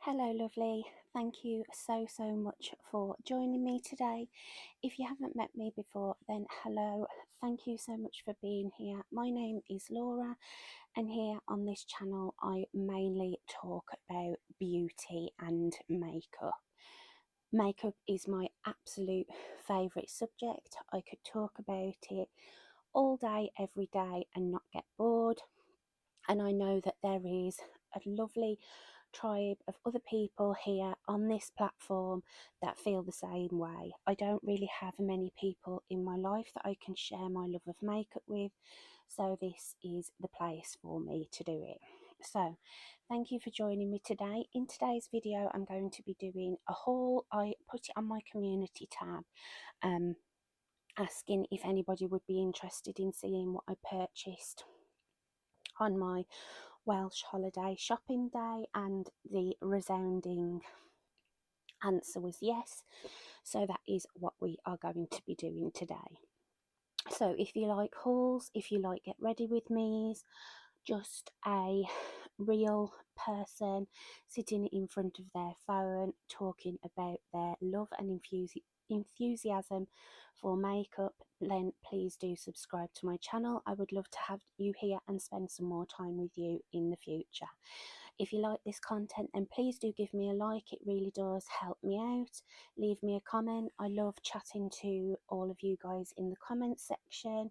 Hello, lovely. Thank you so much for joining me today. If you haven't met me before, then hello. Thank you so much for being here. My name is Laura, and here on this channel, I mainly talk about beauty and makeup. Makeup is my absolute favourite subject. I could talk about it all day, every day, and not get bored. And I know that there is a lovely tribe of other people here on this platform that feel the same way. I don't really have many people in my life that I can share my love of makeup with, so this is the place for me to do it. So thank you for joining me today. In today's video, I'm going to be doing a haul. I put it on my community tab, asking if anybody would be interested in seeing what I purchased on my Welsh holiday shopping day, and the resounding answer was yes. So that is what we are going to be doing today. So if you like hauls, if you like get ready with me's, just a real person sitting in front of their phone talking about their love and enthusiasm for makeup, then please do subscribe to my channel. I would love to have you here and spend some more time with you in the future. If you like this content, then please do give me a like. It really does help me out. Leave me a comment. I love chatting to all of you guys in the comment section.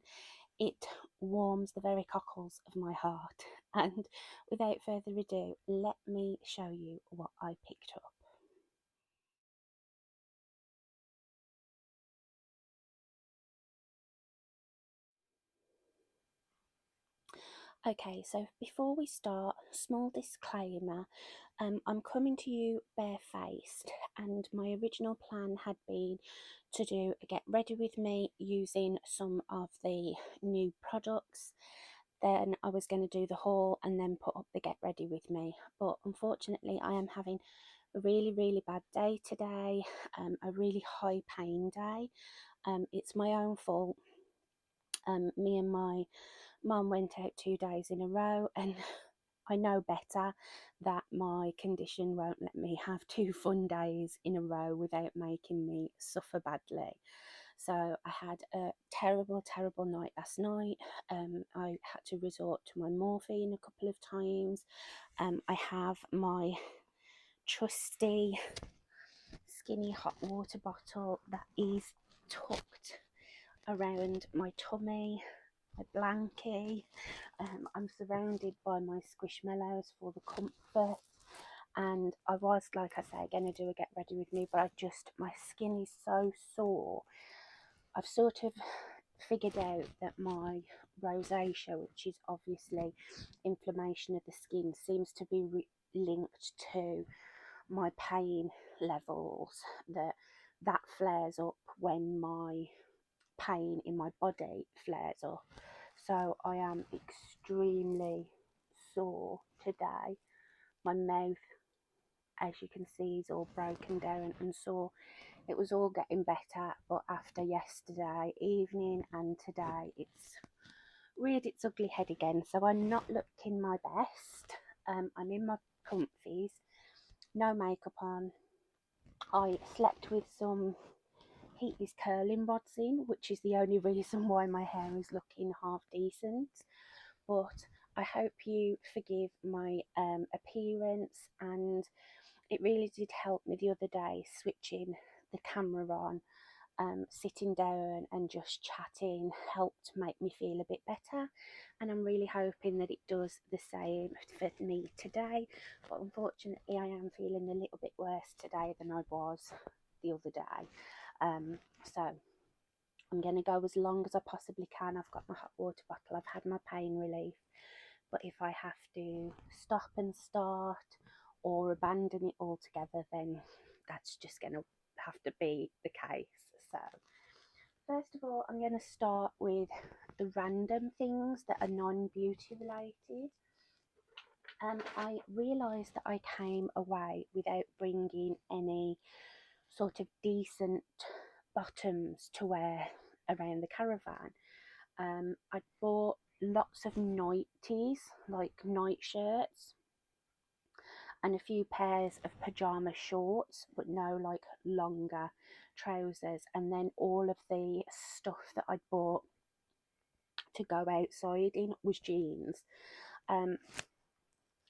It warms the very cockles of my heart. And without further ado, let me show you what I picked up. Okay, so before we start, small disclaimer, I'm coming to you barefaced, and my original plan had been to do a get ready with me using some of the new products. Then I was going to do the haul and then put up the get ready with me, but unfortunately I am having a really bad day today, a really high pain day. It's my own fault. Me and my mum went out 2 days in a row, and I know better that my condition won't let me have 2 fun days in a row without making me suffer badly. So I had a terrible night last night. I had to resort to my morphine a couple of times. I have my trusty skinny hot water bottle that is tucked around my tummy, my blankie. I'm surrounded by my squishmallows for the comfort, and I was, like I say, going to do a get ready with me, but my skin is so sore. I've sort of figured out that my rosacea, which is obviously inflammation of the skin, seems to be linked to my pain levels, that flares up when my pain in my body flares up. So I am extremely sore today. My mouth, as you can see, is all broken down and sore. It was all getting better, but after yesterday evening and today, it's reared its ugly head again. So I'm not looking my best. I'm in my comfies, no makeup on. I slept with some heatless curling rods in, which is the only reason why my hair is looking half decent. But I hope you forgive my appearance, and it really did help me the other day switching the camera on. Sitting down and just chatting helped make me feel a bit better, and I'm really hoping that it does the same for me today. But unfortunately I am feeling a little bit worse today than I was the other day. So I'm going to go as long as I possibly can. I've got my hot water bottle, I've had my pain relief, but if I have to stop and start or abandon it altogether, then that's just going to have to be the case. So first of all, I'm going to start with the random things that are non-beauty related. I realised that I came away without bringing any sort of decent bottoms to wear around the caravan. I bought lots of nighties, like night shirts, and a few pairs of pajama shorts, but no like longer trousers. And then all of the stuff that I'd bought to go outside in was jeans. Um,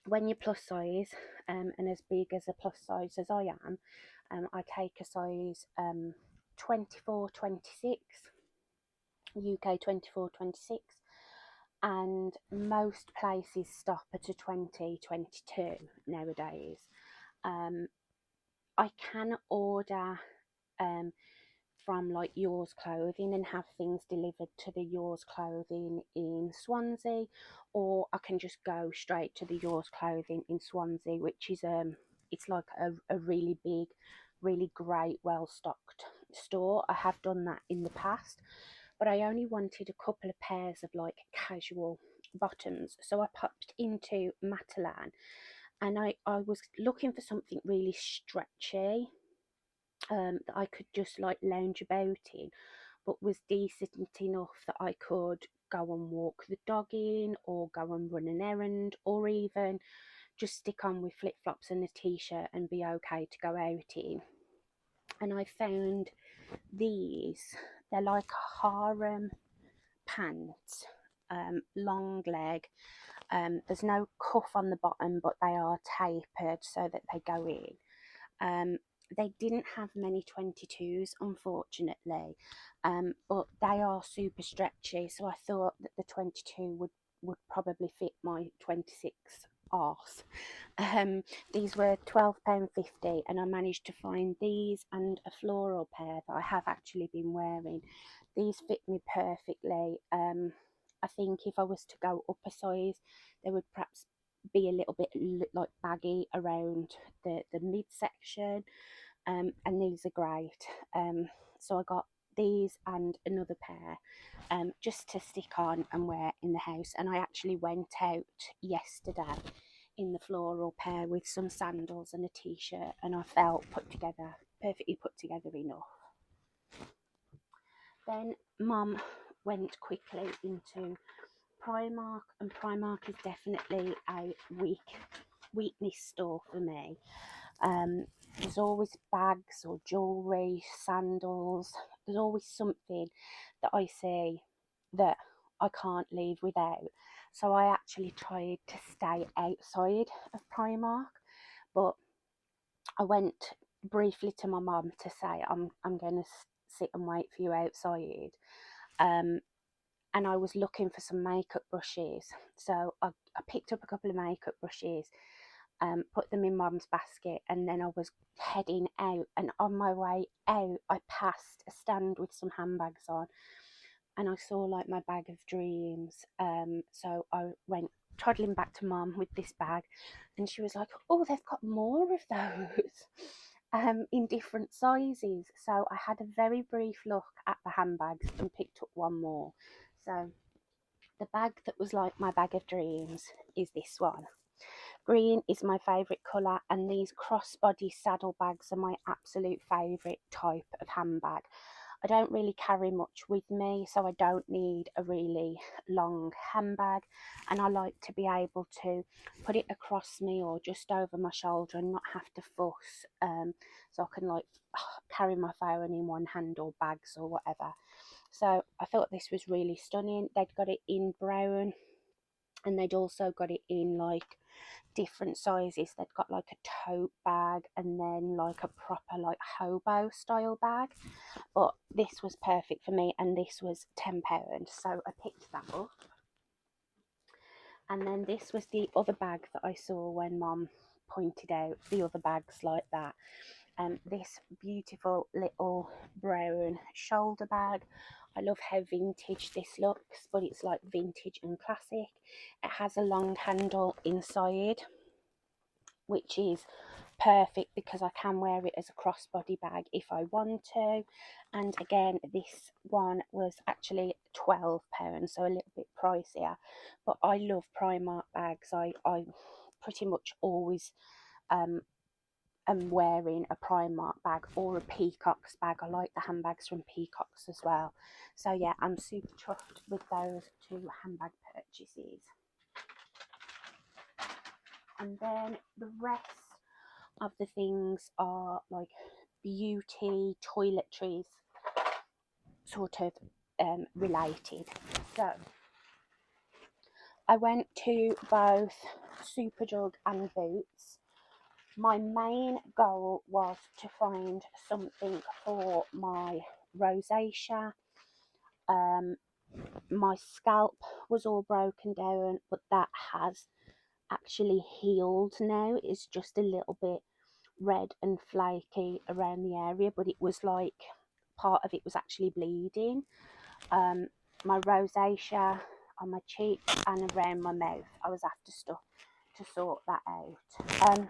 when you're plus size, and as big as a plus size as I am, I take a size 24, 26, UK 24, 26, and most places stop at a 20, 22 nowadays. I can order from like Yours Clothing and have things delivered to the Yours Clothing in Swansea, or I can just go straight to the Yours Clothing in Swansea, which is it's like a really big, really great, well stocked store. I have done that in the past, but I only wanted a couple of pairs of like casual bottoms, so I popped into Matalan, and I was looking for something really stretchy, that I could just like lounge about in, but was decent enough that I could go and walk the dog in, or go and run an errand, or even just stick on with flip flops and a t-shirt and be okay to go out in. And I found these. They're like a harem pants, long leg. There's no cuff on the bottom, but they are tapered so that they go in. They didn't have many 22s, unfortunately, but they are super stretchy, so I thought that the 22 would probably fit my 26 arse. These were £12.50, and I managed to find these and a floral pair that I have actually been wearing. These fit me perfectly. I think if I was to go up a size, they would perhaps be a little bit like baggy around the midsection, and these are great. So I got these and another pair, just to stick on and wear in the house. And I actually went out yesterday in the floral pair with some sandals and a t-shirt, and I felt perfectly put together enough. Then Mum went quickly into Primark, and Primark is definitely a weakness store for me. There's always bags or jewellery, sandals. There's always something that I see that I can't leave without. So I actually tried to stay outside of Primark, but I went briefly to my mum to say I'm going to sit and wait for you outside. And I was looking for some makeup brushes. So I picked up a couple of makeup brushes, put them in Mum's basket, and then I was heading out. And on my way out, I passed a stand with some handbags on, and I saw like my bag of dreams. So I went toddling back to Mum with this bag, and she was like, "Oh, they've got more of those." In different sizes. So I had a very brief look at the handbags and picked up one more. So the bag that was like my bag of dreams is this one. Green is my favourite colour, and these crossbody saddle bags are my absolute favourite type of handbag. I don't really carry much with me, so I don't need a really long handbag, and I like to be able to put it across me or just over my shoulder and not have to fuss, so I can like carry my phone in one hand or bags or whatever. So I thought this was really stunning. They'd got it in brown, and they'd also got it in like different sizes. They'd got like a tote bag, and then like a proper like hobo style bag, but this was perfect for me, and this was £10, so I picked that up. And then this was the other bag that I saw when Mum pointed out the other bags like that. This beautiful little brown shoulder bag. I love how vintage this looks, but it's like vintage and classic. It has a long handle inside, which is perfect because I can wear it as a crossbody bag if I want to. And again, this one was actually £12, so a little bit pricier, but I love Primark bags. I pretty much always am wearing a Primark bag or a Peacock's bag. I like the handbags from Peacock's as well. So yeah, I'm super chuffed with those two handbag purchases. And then the rest of the things are like beauty, toiletries, sort of related. So I went to both Superdrug and Boots. My main goal was to find something for my rosacea. My scalp was all broken down, but that has actually healed now. It's just a little bit red and flaky around the area, but it was like part of it was actually bleeding. My rosacea on my cheeks and around my mouth, I was after stuff to sort that out.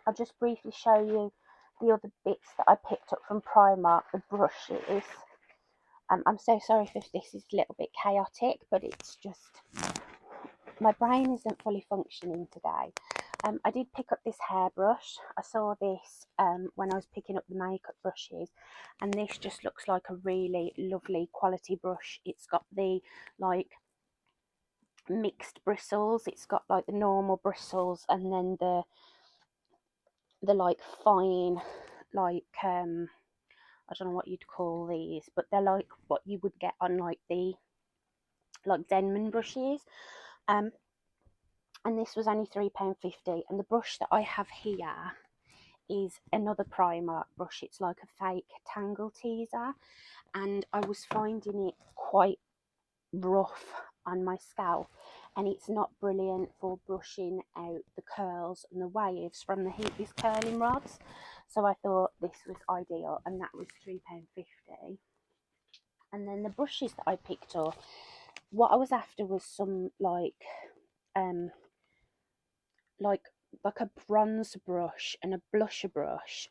I'll just briefly show you the other bits that I picked up from Primark, the brushes. I'm so sorry if this is a little bit chaotic, but it's just my brain isn't fully functioning today. I did pick up this hairbrush. I saw this when I was picking up the makeup brushes, and this just looks like a really lovely quality brush. It's got the like mixed bristles. It's got like the normal bristles, and then the like fine, like I don't know what you'd call these, but they're like what you would get on like the like Denman brushes. And this was only £3.50, and the brush that I have here is another Primark brush. It's like a fake tangle teaser, and I was finding it quite rough on my scalp, and it's not brilliant for brushing out the curls and the waves from the heatless curling rods. So I thought this was ideal, and that was £3.50. And then the brushes that I picked up, what I was after was some um like like a bronze brush and a blusher brush.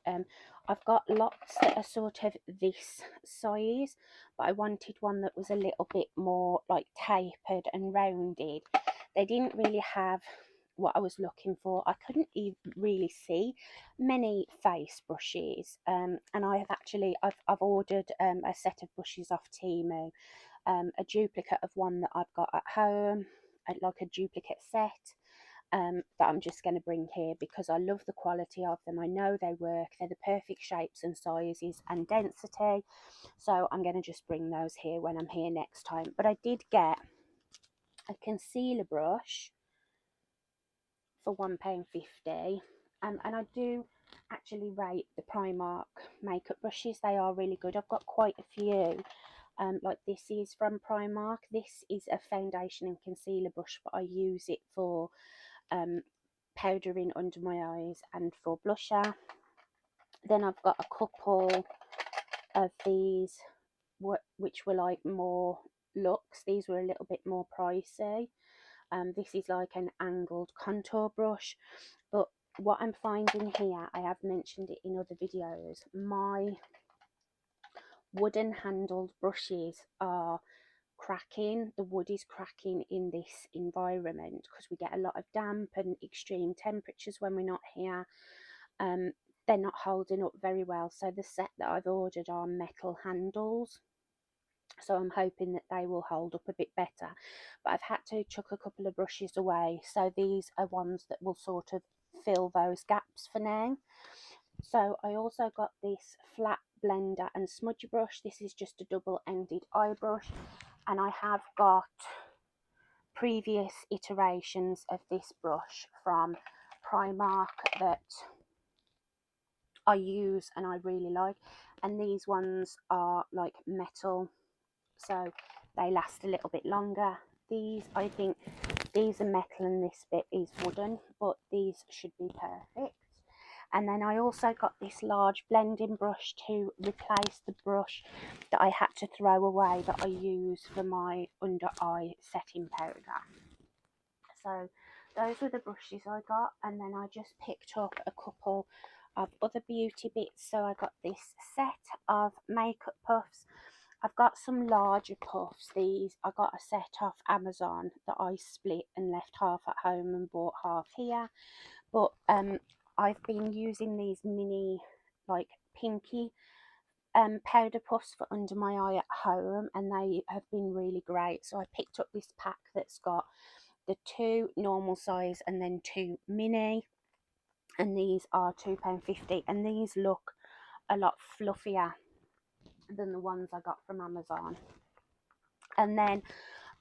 I've got lots that are sort of this size, but I wanted one that was a little bit more like tapered and rounded. They didn't really have what I was looking for. I couldn't even really see many face brushes, and I've ordered a set of brushes off Temu, a duplicate of one that I've got at home, like a duplicate set. That I'm just going to bring here because I love the quality of them. I know they work. They're the perfect shapes and sizes and density. So I'm going to just bring those here when I'm here next time. But I did get a concealer brush for £1.50. And I do actually rate the Primark makeup brushes. They are really good. I've got quite a few. Like this is from Primark. This is a foundation and concealer brush, but I use it for powdering under my eyes and for blusher. Then I've got a couple of these which were like more luxe. These were a little bit more pricey. This is like an angled contour brush, but what I'm finding here, I have mentioned it in other videos, my wooden handled brushes are cracking. The wood is cracking in this environment because we get a lot of damp and extreme temperatures when we're not here. They're not holding up very well, so the set that I've ordered are metal handles, so I'm hoping that they will hold up a bit better. But I've had to chuck a couple of brushes away, so these are ones that will sort of fill those gaps for now. So I also got this flat blender and smudge brush. This is just a double-ended eye brush, and I have got previous iterations of this brush from Primark that I use and I really like, and these ones are like metal, so they last a little bit longer. These, I think these are metal and this bit is wooden, but these should be perfect. And then I also got this large blending brush to replace the brush that I had to throw away that I use for my under eye setting powder. So those were the brushes I got, and then I just picked up a couple of other beauty bits. So I got this set of makeup puffs. I've got some larger puffs. These I got a set off Amazon that I split and left half at home and bought half here. But I've been using these mini like pinky powder puffs for under my eye at home, and they have been really great. So I picked up this pack that's got the 2 normal size and then 2 mini. and these are £2.50, and these look a lot fluffier than the ones I got from Amazon. And then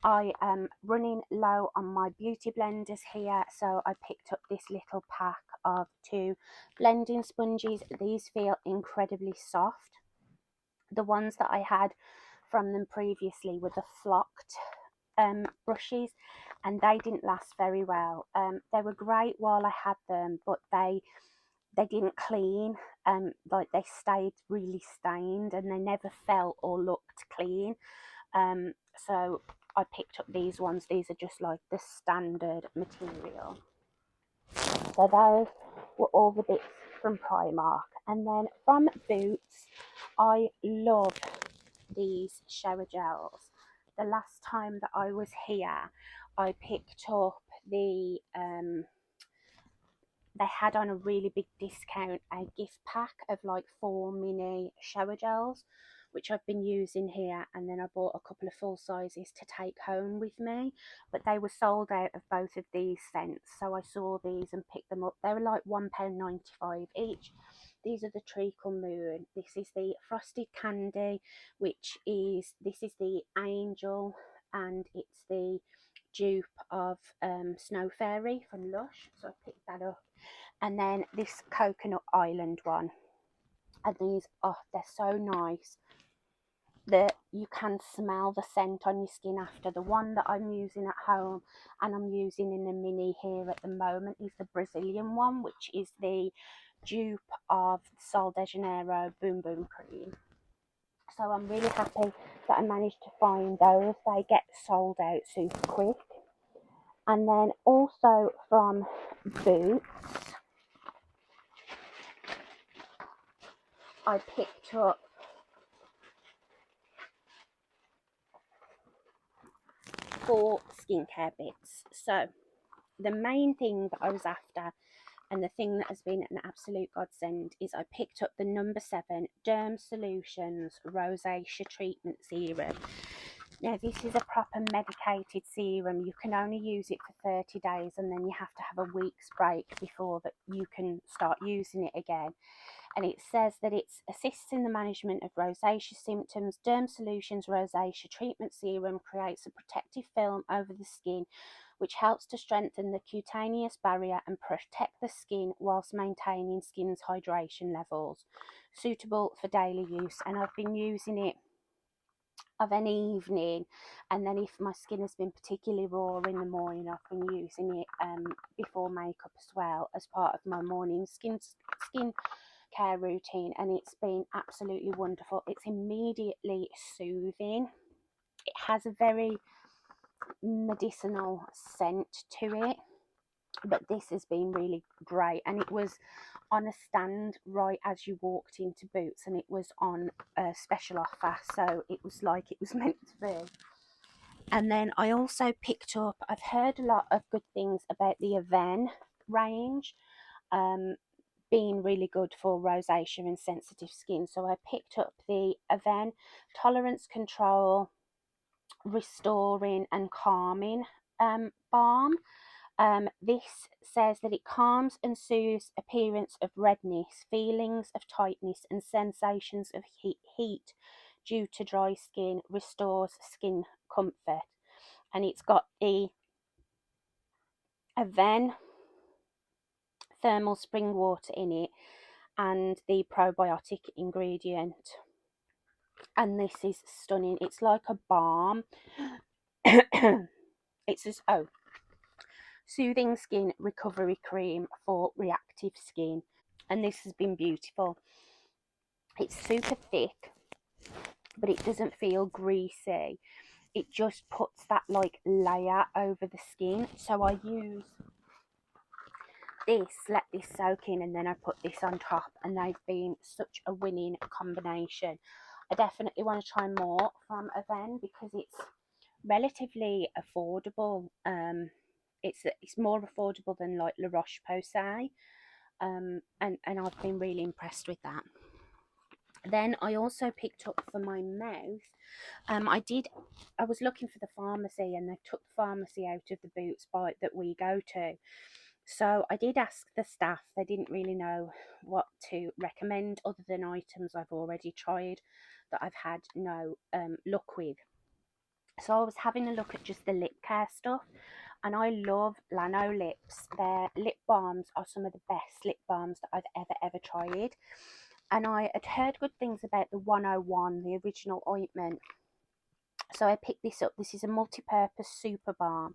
I am running low on my beauty blenders here, so I picked up this little pack of 2 blending sponges. These feel incredibly soft. The ones that I had from them previously were the flocked brushes, and they didn't last very well. They were great while I had them, but they didn't clean. Like, they stayed really stained, and they never felt or looked clean. So I picked up these ones. These are just like the standard material. So those were all the bits from Primark. And then from Boots, I love these shower gels. The last time that I was here, I picked up the they had on a really big discount a gift pack of like 4 mini shower gels, which I've been using here, and then I bought a couple of full sizes to take home with me, but they were sold out of both of these scents, so I saw these and picked them up. They were like £1.95 each. These are the Treacle Moon. This is the Frosted Candy, this is the Angel, and it's the dupe of Snow Fairy from Lush, so I picked that up. And then this Coconut Island one, and these, oh, they're so nice that you can smell the scent on your skin after. The one that I'm using at home and I'm using in a mini here at the moment is the Brazilian one, which is the dupe of Sol de Janeiro Boom Boom Cream. So I'm really happy that I managed to find those. They get sold out super quick. And then also from Boots, I picked up four skincare bits. So the main thing that I was after, and the thing that has been an absolute godsend, is I picked up the number 7 Derm Solutions Rosacea Treatment Serum. Now, this is a proper medicated serum. You can only use it for 30 days, and then you have to have a week's break before that you can start using it again. And it says that it assists in the management of rosacea symptoms. Derm Solutions Rosacea Treatment Serum creates a protective film over the skin, which helps to strengthen the cutaneous barrier and protect the skin whilst maintaining skin's hydration levels. Suitable for daily use. And I've been using it of an evening, and then if my skin has been particularly raw in the morning, I've been using it before makeup as well, as part of my morning skin care routine, and it's been absolutely wonderful. It's immediately soothing. It has a very medicinal scent to it, but this has been really great. And it was on a stand right as you walked into Boots, and it was on a special offer, so it was like it was meant to be. And then I also picked up, I've heard a lot of good things about the Aven range, being really good for rosacea and sensitive skin. So I picked up the Aven Tolerance Control Restoring and Calming Balm. This says that it calms and soothes appearance of redness, feelings of tightness, and sensations of heat due to dry skin, restores skin comfort. And it's got the Aven thermal spring water in it and the probiotic ingredient. And this is stunning. It's like a balm. It's just, soothing skin recovery cream for reactive skin. And this has been beautiful. It's super thick, but it doesn't feel greasy. It just puts that like layer over the skin. So I use this, let this soak in, and then I put this on top, and they've been such a winning combination. I definitely want to try more from Aven because it's relatively affordable. It's more affordable than like La Roche-Posay, and I've been really impressed with that. Then I also picked up for my mouth. I was looking for the pharmacy, and they took the pharmacy out of the Boots that we go to. So I did ask the staff, they didn't really know what to recommend other than items I've already tried that I've had no luck with. So I was having a look at just the lip care stuff, and I love Lano lips. Their lip balms are some of the best lip balms that I've ever tried. And I had heard good things about the 101, the original ointment. So I picked this up. This is a multi-purpose super balm,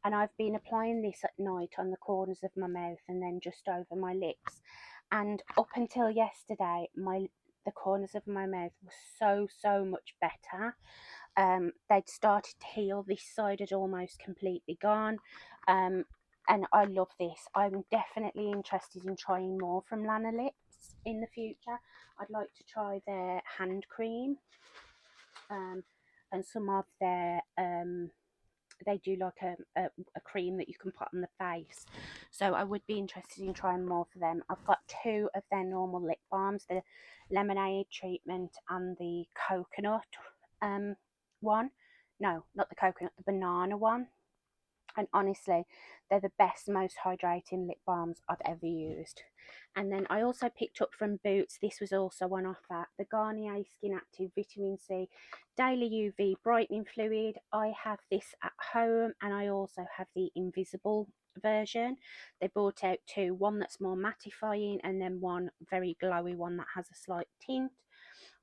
and I've been applying this at night on the corners of my mouth and then just over my lips. And up until yesterday, the corners of my mouth were so much better. They'd started to heal. This side had almost completely gone. And I love this. I'm definitely interested in trying more from Lana Lips in the future. I'd like to try their hand cream, and some of their they do like a cream that you can put on the face. So I would be interested in trying more for them. I've got two of their normal lip balms, the lemonade treatment and the coconut one. No, not the coconut, the banana one. And honestly, they're the best, most hydrating lip balms I've ever used. And then I also picked up from Boots, this was also on offer, the Garnier Skin Active Vitamin C Daily UV Brightening Fluid. I have this at home, and I also have the invisible version. They brought out two, one that's more mattifying and then one very glowy one that has a slight tint.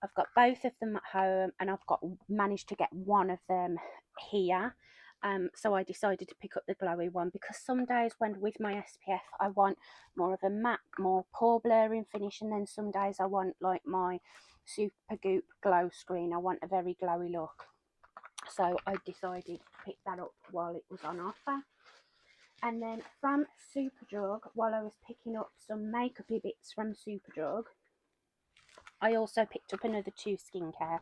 I've got both of them at home, and I've got managed to get one of them here. So I decided to pick up the glowy one because some days when with my SPF I want more of a matte, more pore blurring finish, and then some days I want like my Super Goop glow screen. I want a very glowy look. So I decided to pick that up while it was on offer. And then from Superdrug, while I was picking up some makeupy bits from Superdrug, I also picked up another two skincare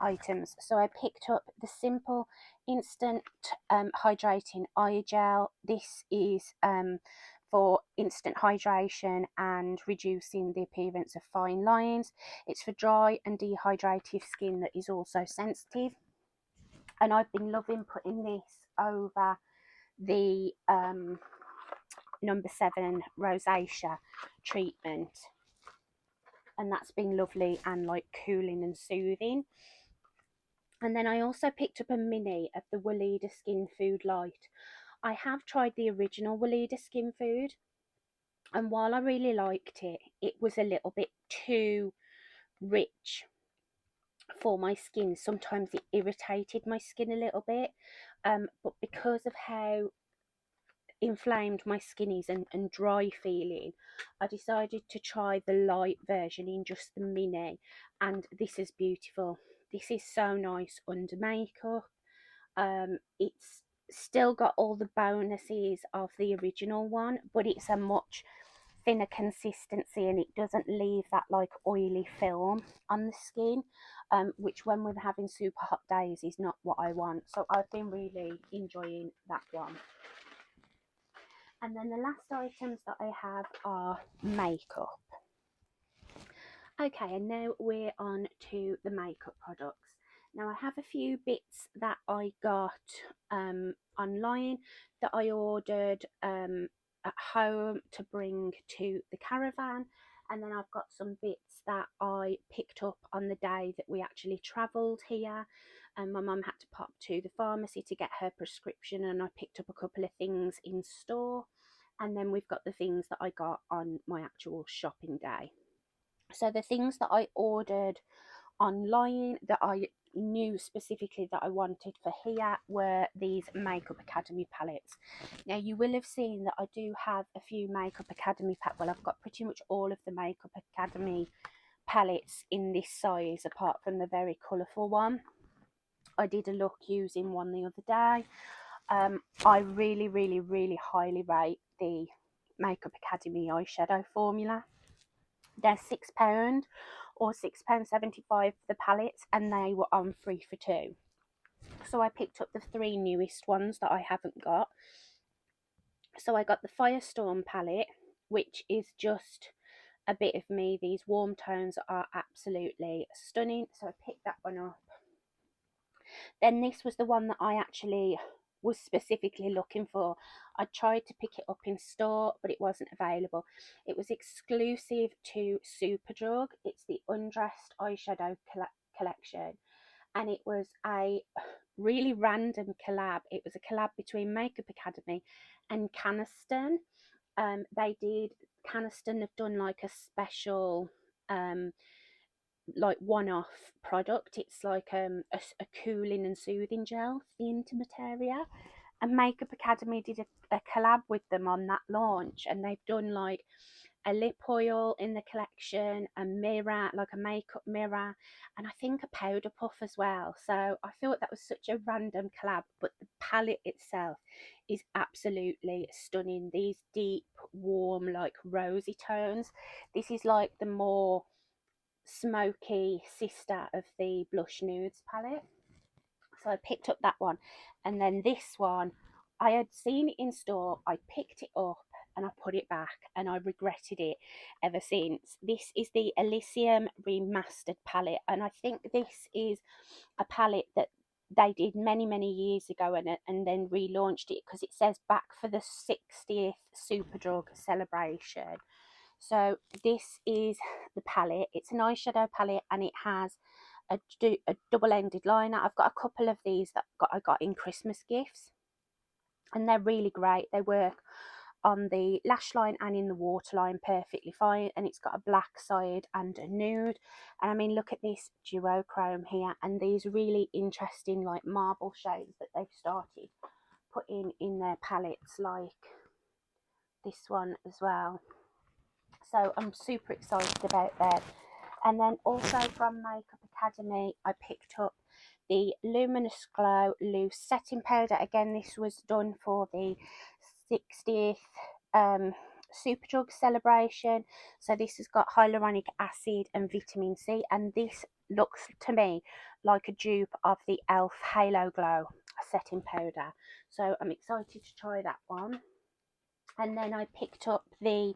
items. So I picked up the Simple Instant Hydrating Eye Gel. This is for instant hydration and reducing the appearance of fine lines. It's for dry and dehydrated skin that is also sensitive. And I've been loving putting this over the number 7 rosacea treatment, and that's been lovely and like cooling and soothing. And then I also picked up a mini of the Weleda Skin Food Light. I have tried the original Weleda Skin Food, and while I really liked it, it was a little bit too rich for my skin. Sometimes it irritated my skin a little bit, but because of how inflamed my skin is and dry feeling, I decided to try the light version in just the mini, and this is beautiful. This is so nice under makeup. It's still got all the bonuses of the original one, but it's a much thinner consistency, and it doesn't leave that like oily film on the skin, which when we're having super hot days is not what I want. So I've been really enjoying that one. And then the last items that I have are makeup. Okay, and now we're on to the makeup products. Now I have a few bits that I got online that I ordered at home to bring to the caravan, and then I've got some bits that I picked up on the day that we actually travelled here, and my mum had to pop to the pharmacy to get her prescription, and I picked up a couple of things in store. And then we've got the things that I got on my actual shopping day. So the things that I ordered online that I knew specifically that I wanted for here were these Makeup Academy palettes. Now you will have seen that I do have a few Makeup Academy well, I've got pretty much all of the Makeup Academy palettes in this size apart from the very colourful one. I did a look using one the other day. I really highly rate the Makeup Academy eyeshadow formula. They're £6 or £6.75 for the palettes, and they were on 3 for 2. So I picked up the 3 newest ones that I haven't got. So I got the Firestorm palette, which is just a bit of me. These warm tones are absolutely stunning, so I picked that one up. Then this was the one that I actually was specifically looking for. I tried to pick it up in store, but it wasn't available. It was exclusive to Superdrug. It's the Undressed Eyeshadow Collection, and it was a really random collab. It was a collab between Makeup Academy and Caniston. They did Caniston have done like a special like one-off product. It's like a cooling and soothing gel for the intimate area, and Makeup Academy did a collab with them on that launch, and they've done like a lip oil in the collection, a mirror, like a makeup mirror, and I think a powder puff as well. So I thought that was such a random collab, but the palette itself is absolutely stunning. These deep, warm, like rosy tones. This is like the more smoky sister of the Blush Nudes palette. So I picked up that one, and then this one, I had seen it in store, I picked it up and I put it back, and I regretted it ever since. This is the Elysium Remastered palette, and I think this is a palette that they did many years ago, and then relaunched it because it says back for the 60th Superdrug celebration. So this is the palette. It's an eyeshadow palette, and it has a double-ended liner. I've got a couple of these that I got in Christmas gifts, and they're really great. They work on the lash line and in the waterline perfectly fine, and it's got a black side and a nude. And I mean, look at this duochrome here, and these really interesting like marble shades that they've started putting in their palettes, like this one as well. So I'm super excited about that. And then also from Makeup Academy, I picked up the Luminous Glow Loose Setting Powder. Again, this was done for the 60th Superdrug celebration. So this has got hyaluronic acid and vitamin C, and this looks to me like a dupe of the e.l.f. Halo Glow setting powder. So I'm excited to try that one. And then I picked up the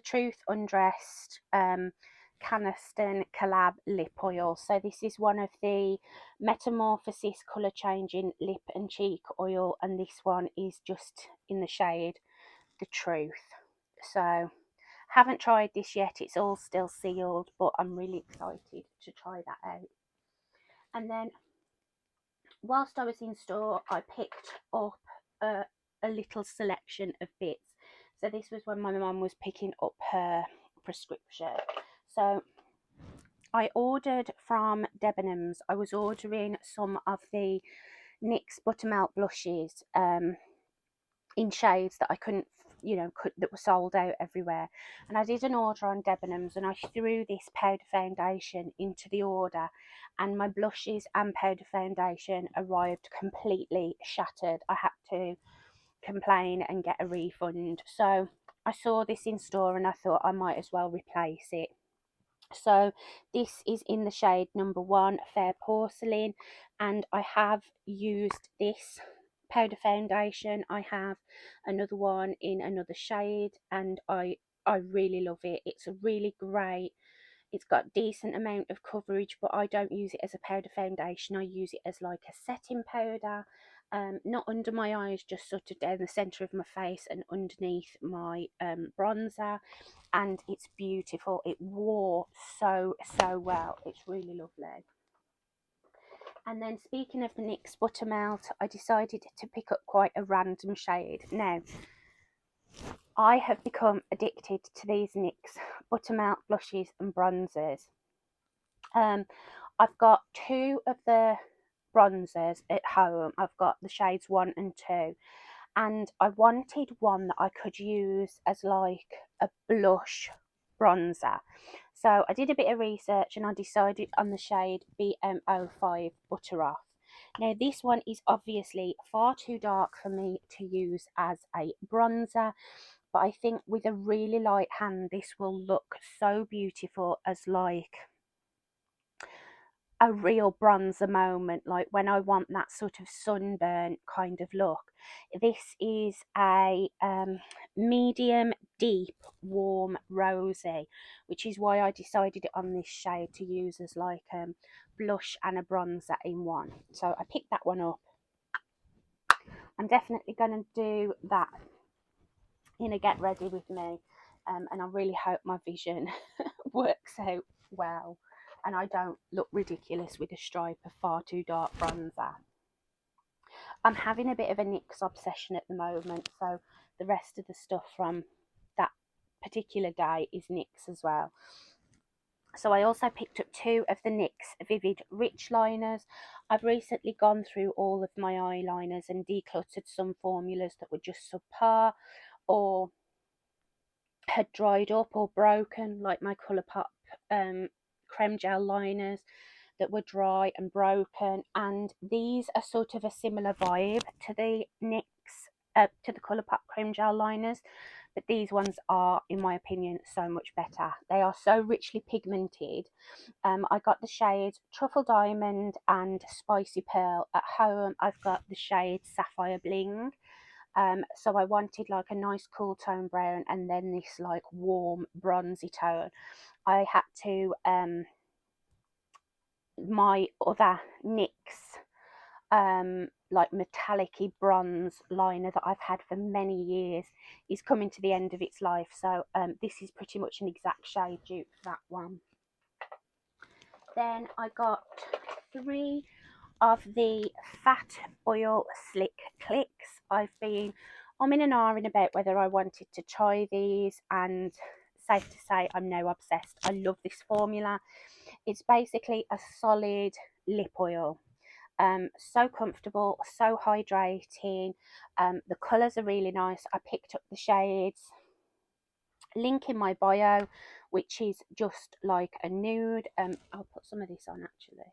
Truth Undressed Caniston collab lip oil. So this is one of the Metamorphosis colour changing lip and cheek oil, and this one is just in the shade The Truth. So haven't tried this yet, it's all still sealed, but I'm really excited to try that out. And then whilst I was in store, I picked up a little selection of bits. So this was when my mum was picking up her prescription. So I ordered from Debenhams. I was ordering some of the NYX Buttermelt blushes in shades that I couldn't, that were sold out everywhere. And I did an order on Debenhams, and I threw this powder foundation into the order, and my blushes and powder foundation arrived completely shattered. I had to complain and get a refund. So I saw this in store and I thought I might as well replace it. So this is in the shade number 1, Fair Porcelain, and I have used this powder foundation. I have another one in another shade, and I really love it. It's a really great, it's got decent amount of coverage, but I don't use it as a powder foundation. I use it as like a setting powder, not under my eyes, just sort of down the centre of my face and underneath my bronzer, and it's beautiful. It wore so well. It's really lovely. And then speaking of the NYX Buttermelt, I decided to pick up quite a random shade. Now, I have become addicted to these NYX Buttermelt blushes and bronzers. I've got 2 of the bronzers at home. I've got the shades 1 and 2, and I wanted one that I could use as like a blush bronzer. So I did a bit of research and I decided on the shade BM05 Butter Off. Now this one is obviously far too dark for me to use as a bronzer, but I think with a really light hand this will look so beautiful as like a real bronzer moment, like when I want that sort of sunburn kind of look. This is a medium deep warm rosy, which is why I decided on this shade to use as like blush and a bronzer in one. So I picked that one up. I'm definitely going to do that in a get ready with me, and I really hope my vision works out well and I don't look ridiculous with a stripe of far too dark bronzer. I'm having a bit of a NYX obsession at the moment, so the rest of the stuff from that particular day is NYX as well. So I also picked up 2 of the NYX Vivid Rich liners. I've recently gone through all of my eyeliners and decluttered some formulas that were just subpar or had dried up or broken, like my Colourpop creme gel liners that were dry and broken, and these are sort of a similar vibe to the NYX to the Colourpop creme gel liners, but these ones are, in my opinion, so much better. They are so richly pigmented. I got the shades Truffle Diamond and Spicy Pearl. At home I've got the shade Sapphire Bling. So I wanted like a nice cool tone brown and then this like warm bronzy tone. I had to my other NYX like metallic-y bronze liner that I've had for many years is coming to the end of its life, so this is pretty much an exact shade dupe for that one. Then I got 3 of the Fat Oil Slick Clicks. I've been in and ahhing about whether I wanted to try these, and safe to say I'm now obsessed. I love this formula. It's basically a solid lip oil. So comfortable, so hydrating. The colours are really nice. I picked up the shades, link in my bio, which is just like a nude. I'll put some of this on actually.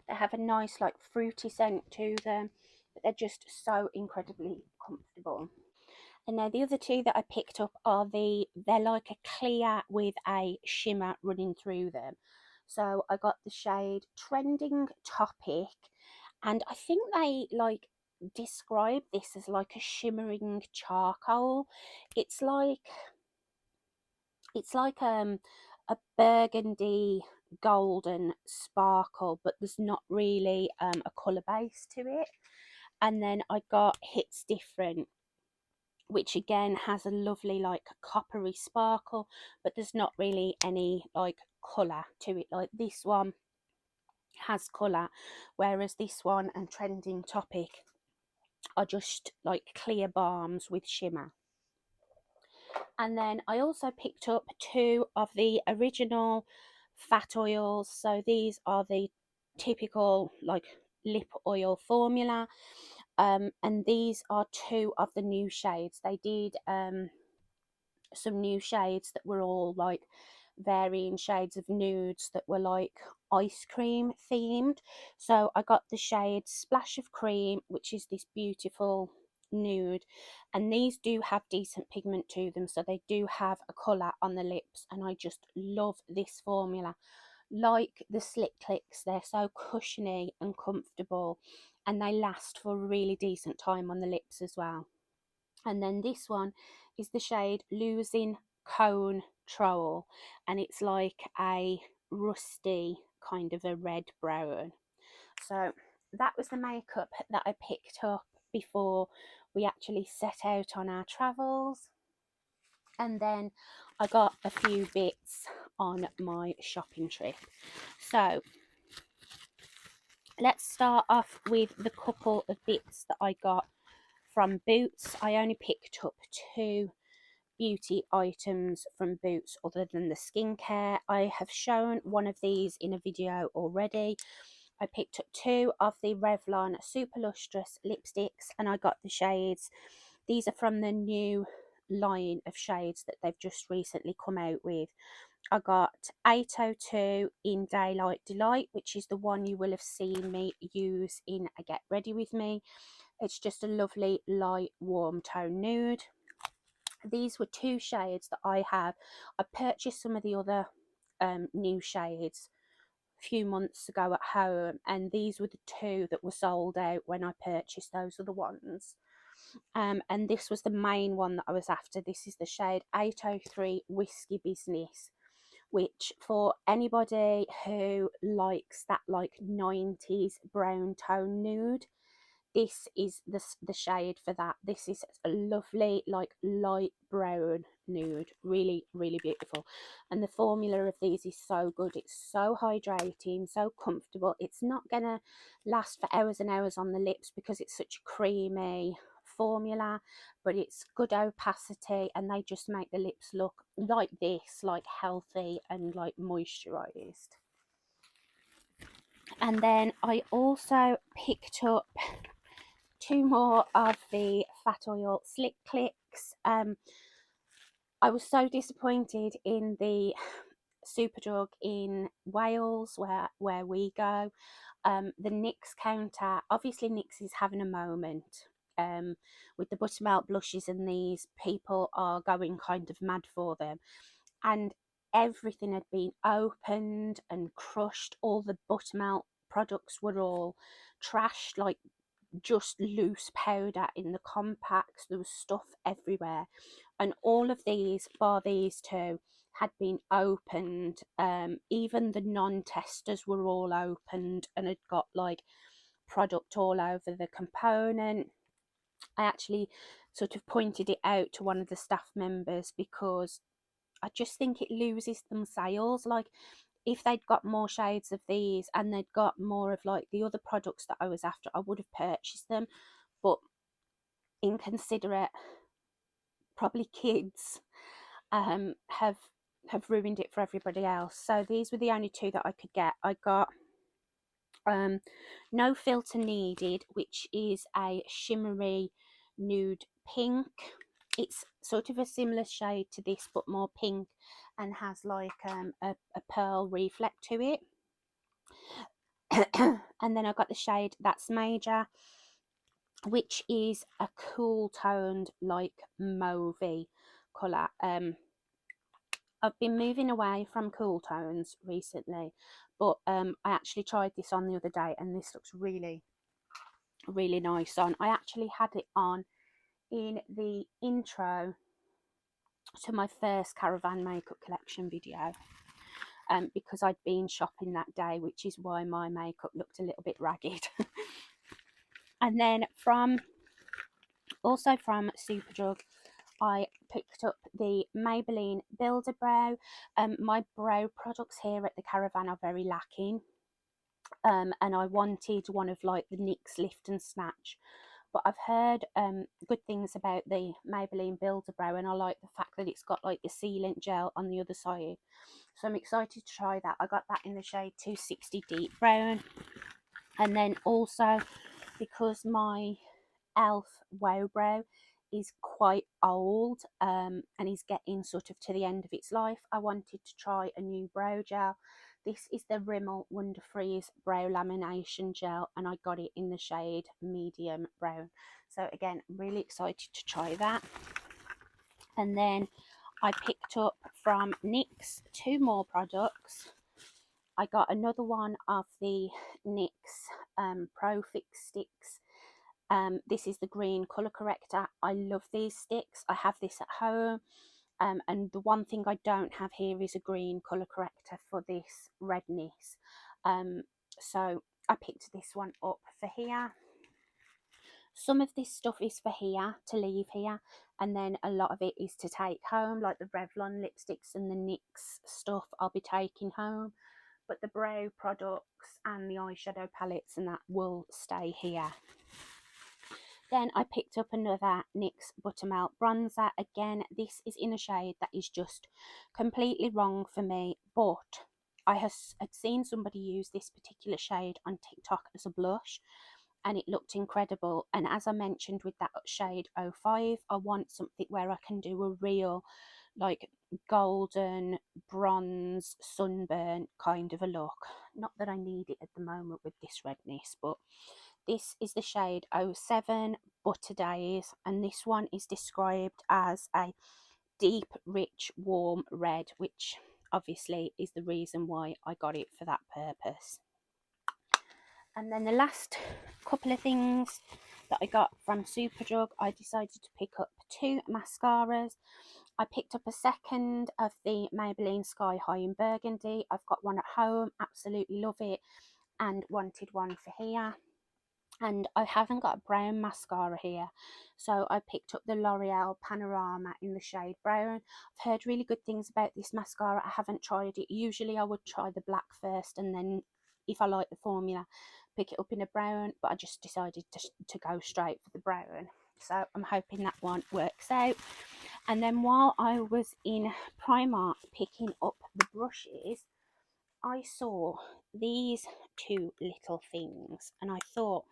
They have a nice like fruity scent to them, but they're just so incredibly comfortable. And now the other 2 that I picked up are they're like a clear with a shimmer running through them. So I got the shade Trending Topic, and I think they like describe this as like a shimmering charcoal. It's like a burgundy golden sparkle, but there's not really a colour base to it. And then I got Hits Different, which again has a lovely like coppery sparkle, but there's not really any like colour to it. Like this one has colour, whereas this one and Trending Topic are just like clear balms with shimmer. And then I also picked up 2 of the original fat oils. So these are the typical like lip oil formula, and these are 2 of the new shades. They did some new shades that were all like varying shades of nudes that were like ice cream themed. So I got the shade Splash of Cream, which is this beautiful nude, and these do have decent pigment to them, so they do have a colour on the lips, and I just love this formula. Like the Slick Clicks, they're so cushiony and comfortable, and they last for a really decent time on the lips as well. And then this one is the shade Losing Control, and it's like a rusty kind of a red brown. So that was the makeup that I picked up before we actually set out on our travels. And then I got a few bits on my shopping trip. So let's start off with the couple of bits that I got from Boots. I only picked up 2 beauty items from Boots other than the skincare. I have shown one of these in a video already. I picked up 2 of the Revlon Super Lustrous lipsticks, and I got the shades. These are from the new line of shades that they've just recently come out with. I got 802 in Daylight Delight, which is the one you will have seen me use in a Get Ready With Me. It's just a lovely light warm tone nude. These were 2 shades that I have. I purchased some of the other new shades few months ago at home, and these were the two that were sold out when I purchased those other ones. And this was the main one that I was after. This is the shade 803 Whiskey Business, which for anybody who likes that like 90s brown tone nude, this is the shade for that. This is a lovely like light brown nude, really really beautiful. And the formula of these is so good. It's so hydrating, so comfortable. It's not gonna last for hours and hours on the lips because it's such a creamy formula, but it's good opacity, and they just make the lips look like this, like healthy and like moisturized. And then I also picked up two more of the Fat Oil Slick Clicks. I was so disappointed in the Superdrug in Wales where we go. The NYX counter, obviously NYX is having a moment with the buttermilk blushes, and these people are going kind of mad for them. And everything had been opened and crushed. All the buttermilk products were all trashed, like just loose powder in the compacts. There was stuff everywhere, and all of these, bar these two, had been opened. Even the non-testers were all opened and had got like product all over the component. I actually sort of pointed it out to one of the staff members because I just think it loses them sales. Like, if they'd got more shades of these and they'd got more of like the other products that I was after, I would have purchased them. But inconsiderate, probably kids, have ruined it for everybody else. So these were the only two that I could get. I got No Filter Needed, which is a shimmery nude pink. It's sort of a similar shade to this but more pink, and has like a pearl reflect to it. And then I got the shade That's Major, which is a cool toned like mauvey colour. I've been moving away from cool tones recently, but I actually tried this on the other day, and this looks really really nice on. I actually had it on in the intro to my first caravan makeup collection video, because I'd been shopping that day, which is why my makeup looked a little bit ragged. And then also from Superdrug, I picked up the Maybelline Builder Brow. My brow products here at the caravan are very lacking, and I wanted one of like the NYX Lift and Snatch, but I've heard good things about the Maybelline Builder Brow, and I like the fact that it's got like the sealant gel on the other side, so I'm excited to try that. I got that in the shade 260 Deep Brown. And then also, because my elf Wow Brow is quite old, and is getting sort of to the end of its life, I wanted to try a new brow gel. This is the Rimmel Wonder Freeze Brow Lamination Gel, and I got it in the shade Medium Brown. So again, really excited to try that. And then I picked up from NYX two more products. I got another one of the NYX Pro Fix sticks. This is the green colour corrector. I love these sticks. I have this at home. And the one thing I don't have here is a green colour corrector for this redness. So I picked this one up for here. Some of this stuff is for here, to leave here, and then a lot of it is to take home, like the Revlon lipsticks and the NYX stuff I'll be taking home. But the brow products and the eyeshadow palettes and that will stay here. Then I picked up another NYX Buttermilk Bronzer. Again, this is in a shade that is just completely wrong for me, but I had seen somebody use this particular shade on TikTok as a blush, and it looked incredible. And as I mentioned with that shade 05, I want something where I can do a real like golden bronze sunburn kind of a look. Not that I need it at the moment with this redness, but this is the shade 07 Butter Days, and this one is described as a deep rich warm red, which obviously is the reason why I got it, for that purpose. And then the last couple of things that I got from Superdrug, I decided to pick up 2 mascaras. I picked up a second of the Maybelline Sky High in Burgundy. I've got one at home, absolutely love it, and wanted one for here. And I haven't got a brown mascara here, so I picked up the L'Oreal Panorama in the shade brown. I've heard really good things about this mascara. I haven't tried it. Usually I would try the black first, and then if I like the formula, pick it up in a brown, but I just decided to go straight for the brown. So I'm hoping that one works out. And then while I was in Primark picking up the brushes, I saw these 2 little things, and I thought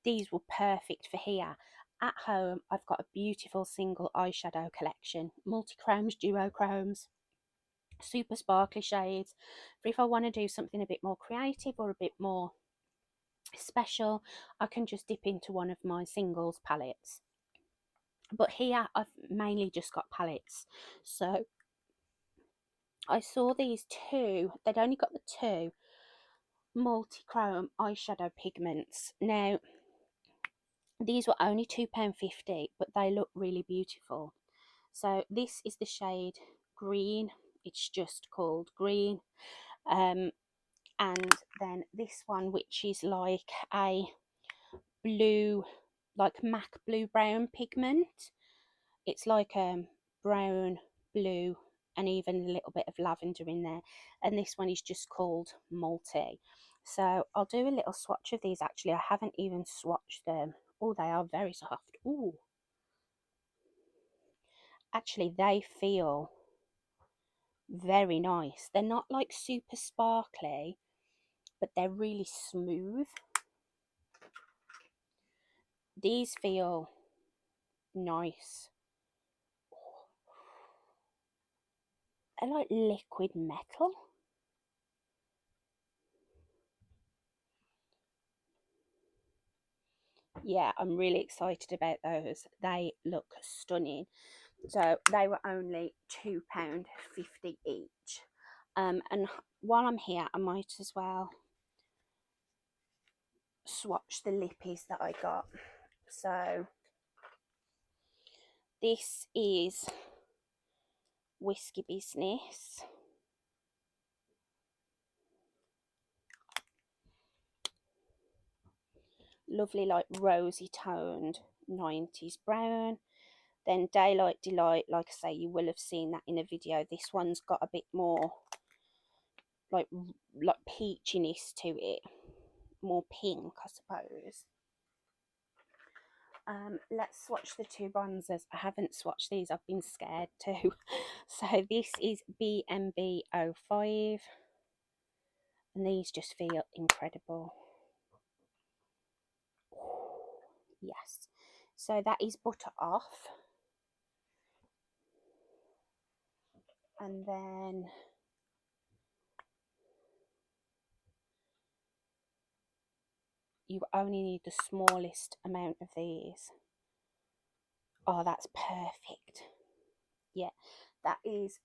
these were perfect for here. At home, I've got a beautiful single eyeshadow collection, multi-chromes, duochromes, super sparkly shades, for if I want to do something a bit more creative or a bit more special, I can just dip into one of my singles palettes. But here I've mainly just got palettes, so I saw these 2, they'd only got the 2 multi-chrome eyeshadow pigments. Now these were only £2.50, but they look really beautiful. So this is the shade green, it's just called green. And then this one, which is like a blue, like MAC blue brown pigment. It's like brown, blue, and even a little bit of lavender in there. And this one is just called multi. So I'll do a little swatch of these. Actually, I haven't even swatched them. Oh, they are very soft. Ooh, actually they feel very nice. They're not like super sparkly, but they're really smooth. These feel nice. They're like liquid metal. Yeah, I'm really excited about those. They look stunning. So they were only £2.50 each. And while I'm here, I might as well swatch the lippies that I got. So this is Whiskey Business. Lovely, like rosy toned 90s brown. Then Daylight Delight, like I say, you will have seen that in a video. This one's got a bit more like peachiness to it, more pink, I suppose. Let's swatch the 2 bronzers. I haven't swatched these, I've been scared to. So this is BMB 05, and these just feel incredible. Yes, so that is Butter Off. And then you only need the smallest amount of these. Oh, that's perfect. Yeah, that is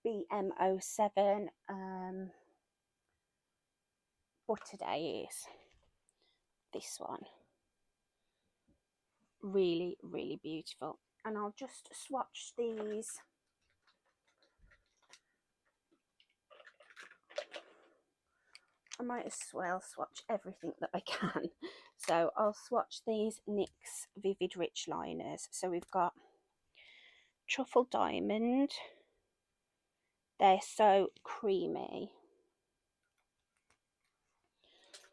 BM07. Butter Days. This one. Really, really beautiful. And I'll just swatch these. I might as well swatch everything that I can. So I'll swatch these NYX Vivid Rich Liners. So we've got Truffle Diamond. They're so creamy.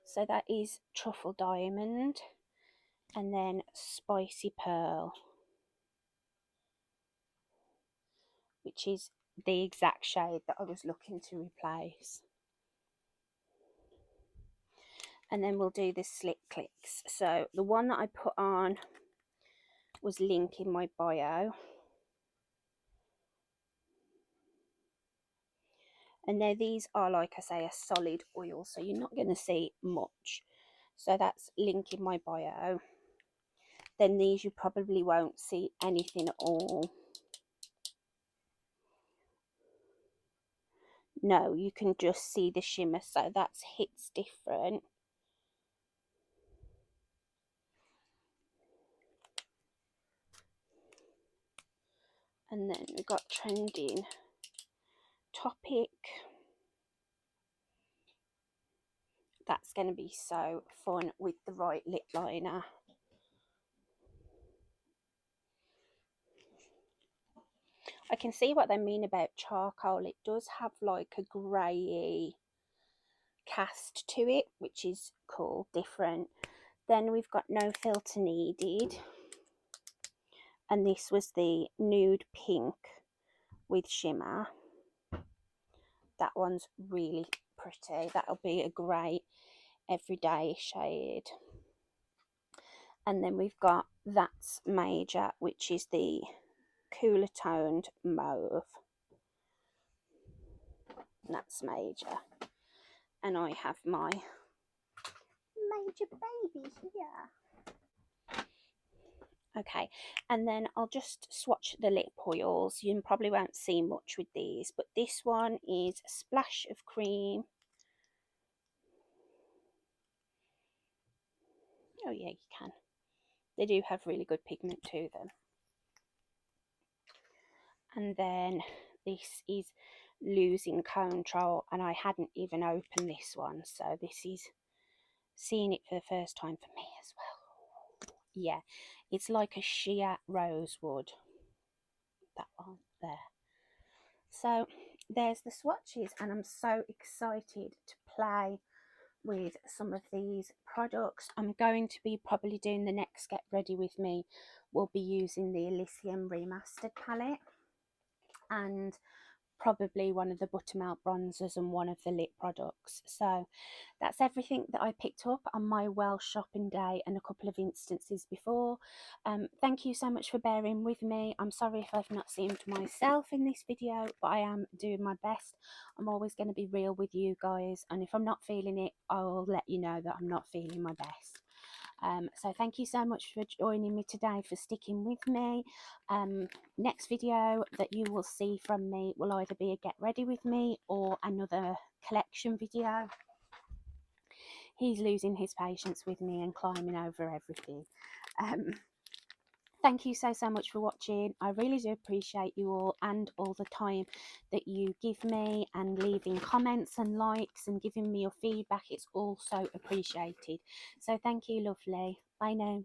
So that is Truffle Diamond. And then Spicy Pearl, which is the exact shade that I was looking to replace. And then we'll do the Slick Clicks. So the one that I put on was link in my bio. And now these are, like I say, a solid oil, so you're not going to see much. So that's link in my bio. Then these you probably won't see anything at all. no, you can just see the shimmer, so that's hits different. And then we've got trending topic. That's going to be so fun with the right lip liner. I can see what they mean about charcoal. It does have like a grey cast to it, which is cool, different. Then we've got no filter needed. And this was the nude pink with shimmer. That one's really pretty. That'll be a great everyday shade. And then we've got That's Major, which is the cooler toned mauve. That's Major. And I have my Major baby here. Okay, and then I'll just swatch the lip oils. You probably won't see much with these, but this one is a splash of cream. Oh yeah, you can. They do have really good pigment to them. And then this is Losing Control, and I hadn't even opened this one, so this is seeing it for the first time for me as well. Yeah, it's like a sheer rosewood, that one there. So there's the swatches, and I'm so excited to play with some of these products. I'm going to be probably doing the next Get Ready With Me. We'll be using the Elysium Remastered palette and probably one of the buttermilk bronzers and one of the lip products. So that's everything that I picked up on my Welsh shopping day and a couple of instances before. Thank you so much for bearing with me. I'm sorry if I've not seemed myself in this video, but I am doing my best. I'm always going to be real with you guys, and if I'm not feeling it, I'll let you know that I'm not feeling my best. So thank you so much for joining me today, for sticking with me. Next video that you will see from me will either be a Get Ready With Me or another collection video. He's losing his patience with me and climbing over everything. Thank you so much for watching. I really do appreciate you all and all the time that you give me, and leaving comments and likes and giving me your feedback. It's all so appreciated. So thank you, lovely. Bye now.